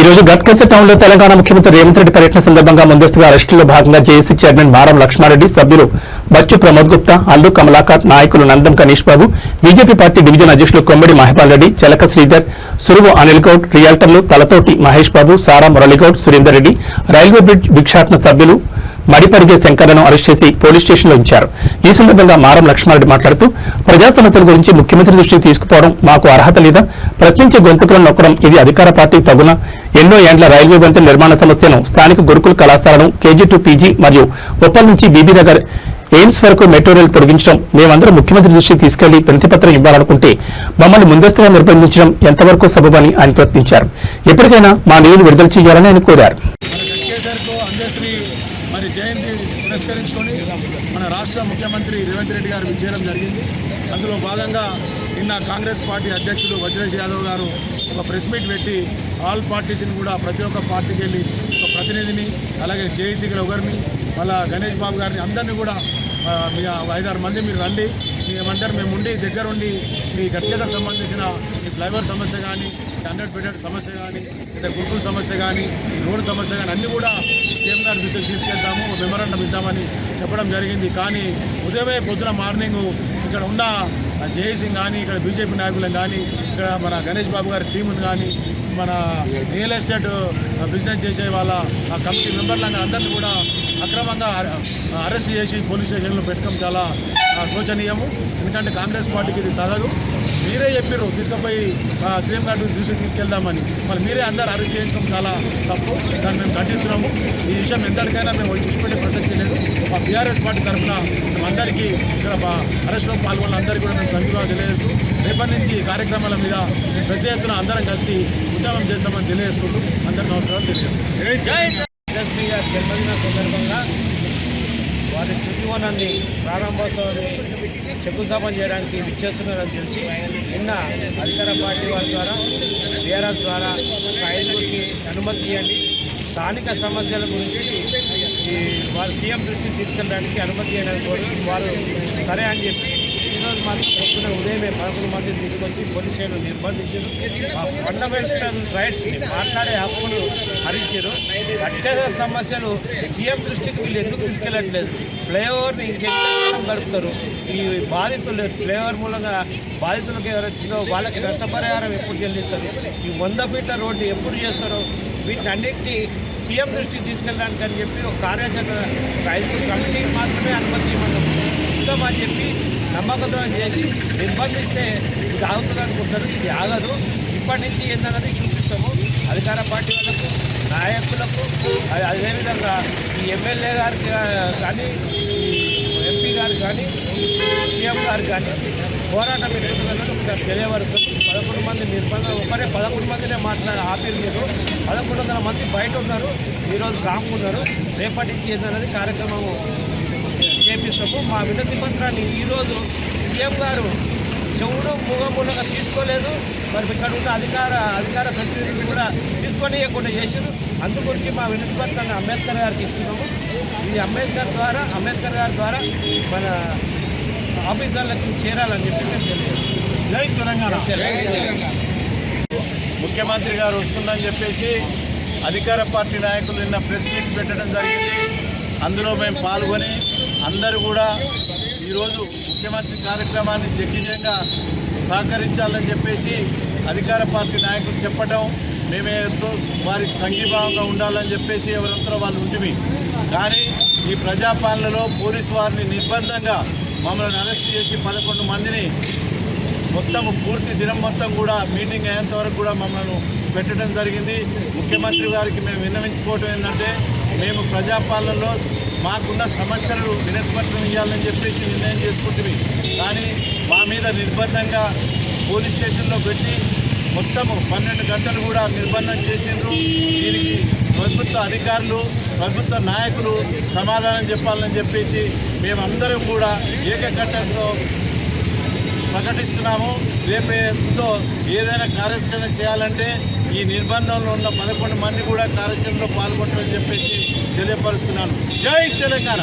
రోజు గట్కేసర్ టౌన్ లో తెలంగాణ ముఖ్యమంత్రి రేవంత్ రెడ్డి పర్యటన సందర్భంగా ముందస్తుగా అరెస్టులో భాగంగా జేఏసీ చైర్మన్ మారం లక్ష్మారెడ్డి, సభ్యులు బచ్చు ప్రమోద్ గుప్తా, అల్లు కమలాకర్, నాయకులు నందం కనీష్ బాబు, బీజేపీ పార్టీ డివిజన్ అధ్యక్షులు కొమ్మిడి మహిపాల్ రెడ్డి, చలక శ్రీధర్, సురువు అనిల్ గౌడ్, రియల్టర్లు తలతోటి మహేష్ బాబు, సారా మురళీగౌడ్, సురేందర్ రెడ్డి, రైల్వే బ్రిడ్జ్ భిక్షాటన సభ్యులు మడిపడిగే శంకర్లను అరెస్ట్ చేసి పోలీస్ స్టేషన్లో ఉంచారు. ఈ సందర్భంగా మారం లక్ష్మారెడ్డి మాట్లాడుతూ ప్రజా సమస్యల గురించి ముఖ్యమంత్రి దృష్టికి తీసుకుపోవడం మాకు అర్హత లేదా, ప్రశ్నించే గొంతుకులను నొక్కడం ఇది అధికార పార్టీ తగున, ఎన్నో ఏండ్ల రైల్వే వంతెన నిర్మాణ సమస్యను, స్థానిక గురుకుల కళాశాలను కేజీ టు పీజీ మరియు ఉప్పల్ నుంచి బీబీ నగర్ ఎయిమ్స్ వరకు మెట్రో రైలు పొడిగించడం, మేమందరం ముఖ్యమంత్రి దృష్టికి తీసుకెళ్లి వినతిపత్రం ఇవ్వాలనుకుంటే మమ్మల్ని ముందస్తుగా నిర్బంధించడం ఎంతవరకు సబబని ఆయన ప్రశ్నించారు. ఎప్పటికైనా మా నిధులు విడుదల చేయాలని ఆయన కోరారు. మరి జయంతి పురస్కరించుకొని మన రాష్ట్ర ముఖ్యమంత్రి రేవంత్ రెడ్డి గారు విచ్చేయడం జరిగింది. అందులో భాగంగా నిన్న కాంగ్రెస్ పార్టీ అధ్యక్షుడు వజ్రేష్ యాదవ్ గారు ఒక ప్రెస్ మీట్ పెట్టి ఆల్ పార్టీస్ని కూడా ప్రతి ఒక్క పార్టీకి వెళ్ళి ఒక ప్రతినిధిని, అలాగే జేఏసీకి ఒకరిని, మళ్ళా గణేష్ బాబు గారిని అందరినీ కూడా మీ 5-6 మంది మీరు రండి, మేమందరూ మేము ఉండి దగ్గరుండి మీ గట్కేసర్ సంబంధించిన ఈ ఫ్లైఓవర్ సమస్య కానీ, 100 బెడెడ్ సమస్య కానీ, గురుకుల సమస్య కానీ, రోడ్డు సమస్య కానీ అన్నీ కూడా సీఎం గారి దృష్టికి తీసుకెళ్తాము, మెమరాండం ఇద్దామని చెప్పడం జరిగింది. కానీ ఉదయమే పొద్దున మార్నింగ్ ఇక్కడ ఉన్న జేఏసీ కానీ, ఇక్కడ బీజేపీ నాయకులను కానీ, ఇక్కడ మన గణేష్ బాబు గారి టీమును కానీ, మన రియల్ ఎస్టేట్ బిజినెస్ చేసే వాళ్ళ ఆ కమిటీ మెంబర్లను అందరినీ కూడా అక్రమంగా అరెస్ట్ చేసి పోలీస్ స్టేషన్లో పెట్టడం చాలా శోచనీయము. ఎందుకంటే కాంగ్రెస్ పార్టీకి ఇది తగదు. మీరే చెప్పారు తీసుకుపోయి సీఎం గారి దృష్టికి తీసుకెళ్దామని, మరి మీరే అందరూ అరెస్ట్ చేయించడం చాలా తప్పు. దాన్ని మేము ఖండిస్తున్నాము. ఈ విషయం ఎంతటికైనా మేము విడిచిపెట్టే ప్రసక్తి లేదు. మా బీఆర్ఎస్ పార్టీ తరఫున మేమందరికీ ఇక్కడ అరెస్ట్లో పాల్గొన్న అందరికీ కూడా మేము ధన్యవాదాలు తెలియజేస్తూ, రేపటి నుంచి కార్యక్రమాల మీద పెద్ద ఎత్తున అందరం కలిసి ఉద్యమం చేస్తామని తెలియజేసుకుంటూ అందరికీ నమస్కారాలు తెలియజేస్తాం. జన్మదిన సందర్భంగా వారి శృతివనాన్ని ప్రారంభోత్సవాన్ని శంకుస్థాపన చేయడానికి విచ్చేస్తున్నారని తెలిసి నిన్న అధికార పార్టీ వారి ద్వారా బీఆర్ఎస్ ద్వారా ఐదుగురికి అనుమతి చేయండి, స్థానిక సమస్యల గురించి వారు సీఎం దృష్టికి తీసుకెళ్ళడానికి అనుమతి చేయడానికి కోరి వారు సరే అని చెప్పి ఈరోజు మాత్రం పొద్దున ఉదయమే 11 మందిని తీసుకొచ్చి పోలీస్ స్టేషన్లో నిర్బంధించారు. ఫండమెంటల్ రైట్స్ని మాట్లాడే హక్కులు హరించారు. గట్కేసర్ సమస్యలు సీఎం దృష్టికి వీళ్ళు ఎందుకు తీసుకెళ్ళట్లేదు? ఫ్లైఓవర్ని ఇంకెంత గడుపుతారు? ఈ బాధితులు ఫ్లైఓవర్ మూలంగా బాధితులకు ఎవరైతుందో వాళ్ళకి నష్టపరిహారం ఎప్పుడు చెల్లిస్తారు? ఈ 100 ఫీట్ల రోడ్డు ఎప్పుడు చేస్తారో వీటిని అన్నింటినీ సీఎం దృష్టికి తీసుకెళ్ళడానికి అని చెప్పి ఒక కార్యాచరణ 5 కమిటీకి మాత్రమే అనుమతి ఇస్తామని చెప్పి నమ్మకంతో చేసి నిర్బంధిస్తే ఇది ఆగుతుంది అనుకుంటారు. ఇది ఆగదు. ఇప్పటి నుంచి ఏంటన్నది చూపిస్తాము అధికార పార్టీ వాళ్ళకు, నాయకులకు, అదేవిధంగా ఈ ఎమ్మెల్యే గారికి కానీ, ఎంపీ గారు కానీ, సీఎం గారు కానీ పోరాటం ఎదుర్కొన్నట్టు ఒకసారి తెలియవరుస్తుంది. 11 మంది నిర్బంధం, ఒకరే 11 మందినే ఆపేరు మీరు. 1100 మంది బయట ఉన్నారు, ఈరోజు కాముకున్నారు. రేపటి నుంచి ఏంటన్నది కార్యక్రమం చేపిస్తాము. మా వినతి పత్రాన్ని ఈరోజు సీఎం గారు చెవుడు మూగమూలంగా తీసుకోలేదు. మరి ఇక్కడ ఉన్న అధికార ప్రతినిధులు కూడా తీసుకోనియకుండా చేశారు. అందుగురించి మా వినతి పత్రాన్ని అంబేద్కర్ గారికి ఇస్తున్నాము. ఇది అంబేద్కర్ గారి ద్వారా మన ఆఫీసర్లకు చేరాలని చెప్పి మేము తెలియజేస్తున్నాం. జై తెలంగాణ. ముఖ్యమంత్రి గారు వస్తుందని చెప్పేసి అధికార పార్టీ నాయకులు నిన్న ప్రెస్ మీట్ పెట్టడం జరిగింది. అందులో మేము పాల్గొని అందరూ కూడా ఈరోజు ముఖ్యమంత్రి కార్యక్రమాన్ని దిగ్విజయంగా సహకరించాలని చెప్పేసి అధికార పార్టీ నాయకులు చెప్పడం, మేమేదో వారికి సంఘీభావంగా ఉండాలని చెప్పేసి ఎవరంతా వాళ్ళు ఉంటుంది. కానీ ఈ ప్రజాపాలనలో పోలీసు వారిని నిర్బంధంగా మమ్మల్ని అరెస్ట్ చేసి 11 మందిని మొత్తం పూర్తి దినం మొత్తం కూడా మీటింగ్ అయ్యేంత వరకు కూడా మమ్మల్ని పెట్టడం జరిగింది. ముఖ్యమంత్రి గారికి మేము విన్నవించుకోవటం ఏంటంటే, మేము ప్రజాపాలనలో మాకున్న సమస్యలు వినతిపత్రం ఇవ్వాలని చెప్పేసి నిర్ణయం చేసుకుంటుంది. కానీ మా మీద నిర్బంధంగా పోలీస్ స్టేషన్లో పెట్టి మొత్తం 12 గంటలు కూడా నిర్బంధం చేసిండ్రు. దీనికి ప్రభుత్వ అధికారులు, ప్రభుత్వ నాయకులు సమాధానం చెప్పాలని చెప్పేసి మేమందరం కూడా ఏకకట్టంతో ప్రకటిస్తున్నాము. రేపేతో ఏదైనా కార్యాచరణ చేయాలంటే ఈ నిర్బంధంలో ఉన్న 11 మంది కూడా కార్యాచరణలో పాల్గొంటారని చెప్పేసి తెలియపరుస్తున్నాను. జై తెలంగాణ.